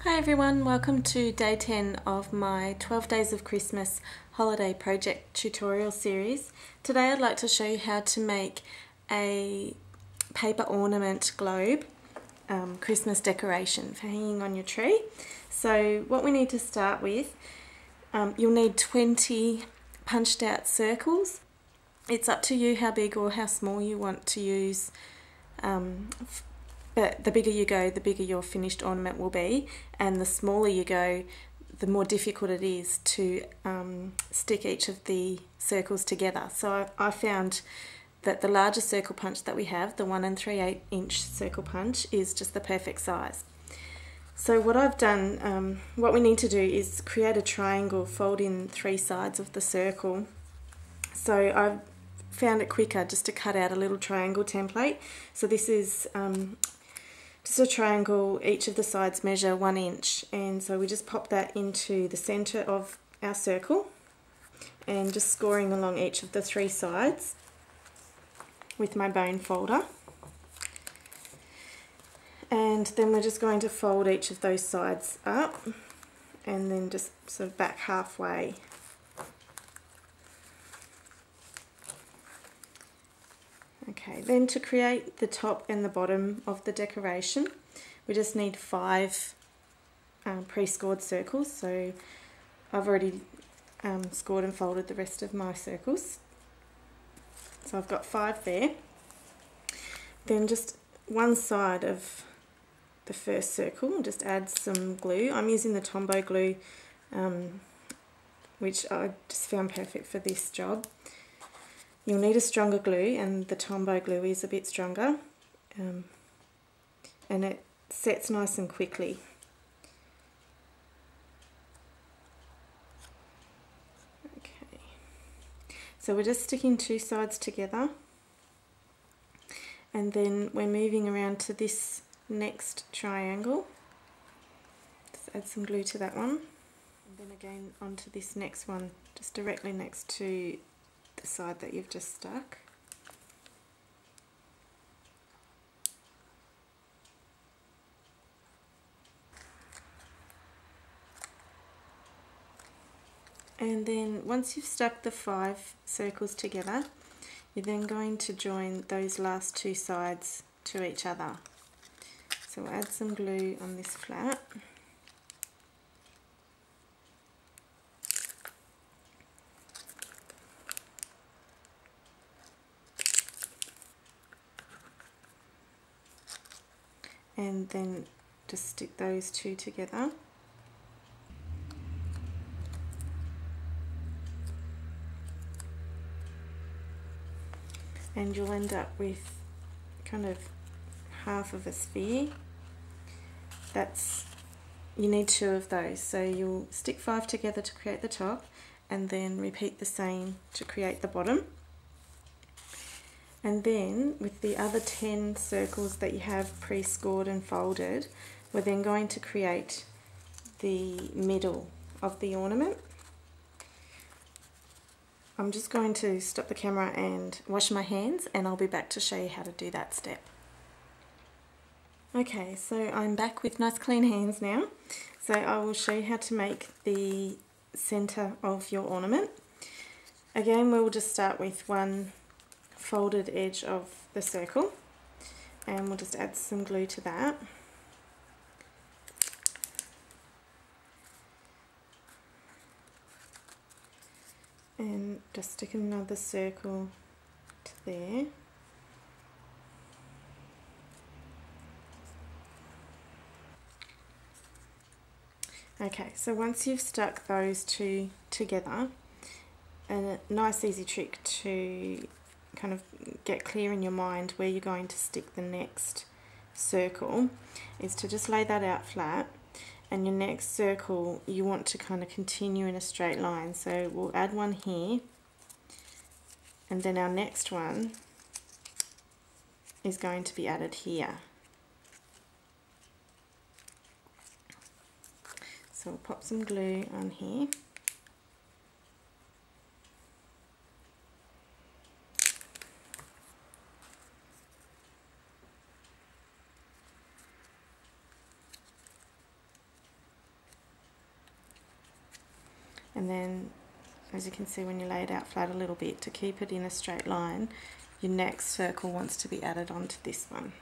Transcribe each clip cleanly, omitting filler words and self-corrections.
Hi everyone, welcome to day 10 of my 12 Days of Christmas holiday project tutorial series. Today I'd like to show you how to make a paper ornament globe Christmas decoration for hanging on your tree. So what we need to start with, you'll need 20 punched out circles. It's up to you how big or how small you want to use, but the bigger you go, the bigger your finished ornament will be, and the smaller you go, the more difficult it is to stick each of the circles together. So I found that the larger circle punch that we have, the 1 3/8 inch circle punch, is just the perfect size. So what I've done, what we need to do is create a triangle, fold in 3 sides of the circle. So I've found it quicker just to cut out a little triangle template. So this is just a triangle, each of the sides measure 1 inch, and so we just pop that into the center of our circle and just scoring along each of the 3 sides with my bone folder. And then we're just going to fold each of those sides up and then just sort of back halfway. Okay, then to create the top and the bottom of the decoration, we just need 5 pre-scored circles. So I've already scored and folded the rest of my circles. So I've got 5 there. Then just one side of the first circle, just add some glue. I'm using the Tombow glue, which I just found perfect for this job. You'll need a stronger glue, and the Tombow glue is a bit stronger, and it sets nice and quickly. Okay, so we're just sticking 2 sides together, and then we're moving around to this next triangle. Just add some glue to that one, and then again onto this next one, just directly next to the side that you've just stuck. And then once you've stuck the 5 circles together, you're then going to join those last 2 sides to each other. So we'll add some glue on this flat. And then just stick those 2 together. And you'll end up with kind of half of a sphere. You need 2 of those, so you'll stick 5 together to create the top and then repeat the same to create the bottom. And then with the other 10 circles that you have pre-scored and folded, we're then going to create the middle of the ornament. I'm just going to stop the camera and wash my hands, and I'll be back to show you how to do that step. Okay, so I'm back with nice clean hands now. So I will show you how to make the center of your ornament. Again, we'll just start with one folded edge of the circle, and we'll just add some glue to that. And just stick another circle to there. Okay, so once you've stuck those 2 together, a nice easy trick to kind of get clear in your mind where you're going to stick the next circle is to just lay that out flat, and your next circle you want to kind of continue in a straight line. So we'll add one here, and then our next one is going to be added here. So we'll pop some glue on here. and then as you can see, when you lay it out flat a little bit to keep it in a straight line, your next circle wants to be added onto this one.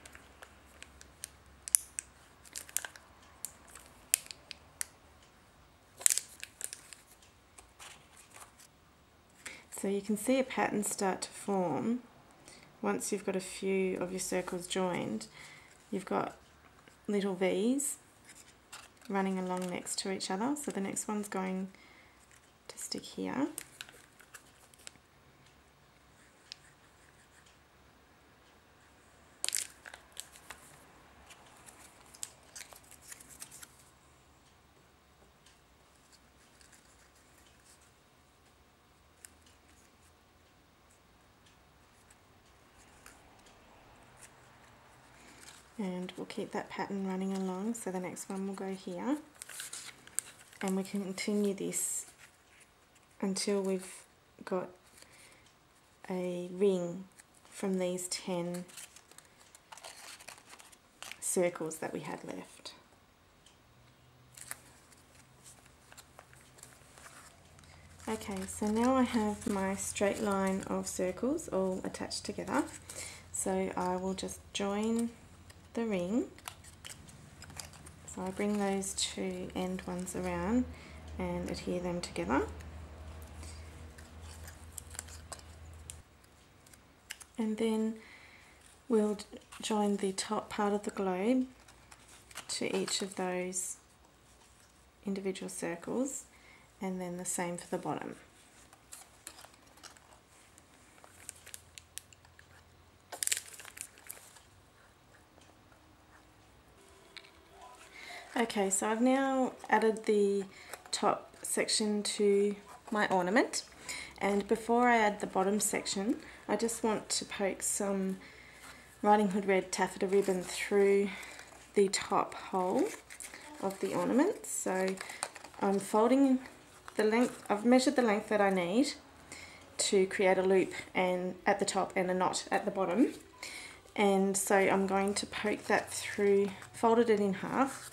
So you can see a pattern start to form once you've got a few of your circles joined. You've got little V's running along next to each other. So the next one's going to stick here. And we'll keep that pattern running along, so the next one will go here, and we can continue this until we've got a ring from these 10 circles that we had left. Okay, so now I have my straight line of circles all attached together, so I will just join the ring. So I bring those two end ones around and adhere them together. And then we'll join the top part of the globe to each of those individual circles, and then the same for the bottom. Okay, so I've now added the top section to my ornament, and before I add the bottom section, I just want to poke some Riding Hood red taffeta ribbon through the top hole of the ornament. So I'm folding the length, I've measured the length that I need to create a loop and at the top and a knot at the bottom, and so I'm going to poke that through, folded it in half,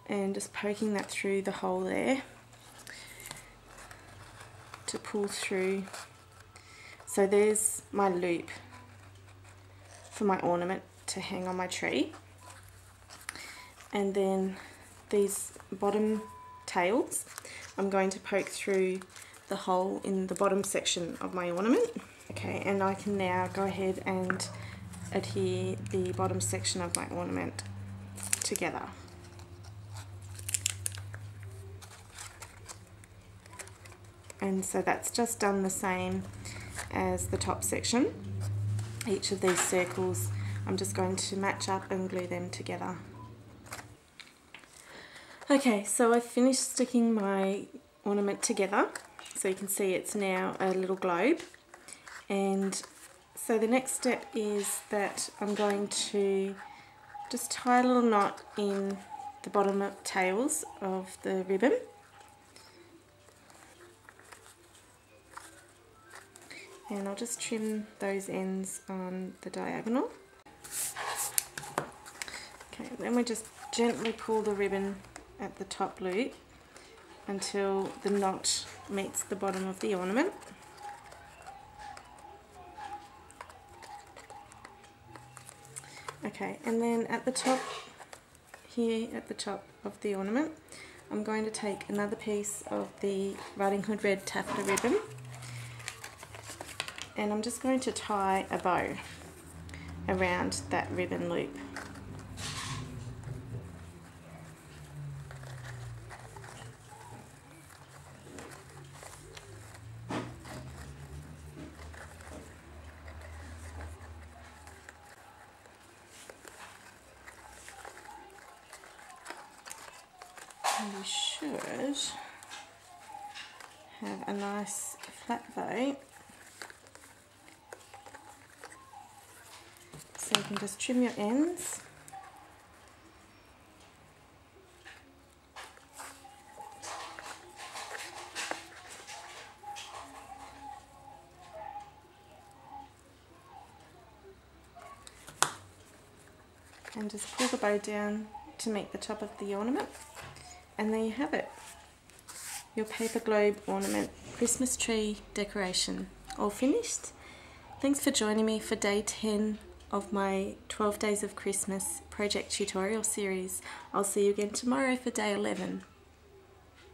and just poking that through the hole there to pull through. So there's my loop for my ornament to hang on my tree, and then these bottom tails I'm going to poke through the hole in the bottom section of my ornament. Okay, and I can now go ahead and adhere the bottom section of my ornament together. And so that's just done the same as the top section. Each of these circles I'm just going to match up and glue them together. Okay, so I've finished sticking my ornament together, so you can see it's now a little globe. And so the next step is that I'm going to just tie a little knot in the bottom tails of the ribbon. And I'll just trim those ends on the diagonal. Okay, then we just gently pull the ribbon at the top loop until the knot meets the bottom of the ornament. Okay, and then at the top, here at the top of the ornament, I'm going to take another piece of the Riding Hood red taffeta ribbon, and I'm just going to tie a bow around that ribbon loop. And you should have a nice flat bow. So you can just trim your ends. And just pull the bow down to meet the top of the ornament. And there you have it. your paper globe ornament Christmas tree decoration all finished. Thanks for joining me for day 10 of my 12 Days of Christmas project tutorial series. I'll see you again tomorrow for day 11.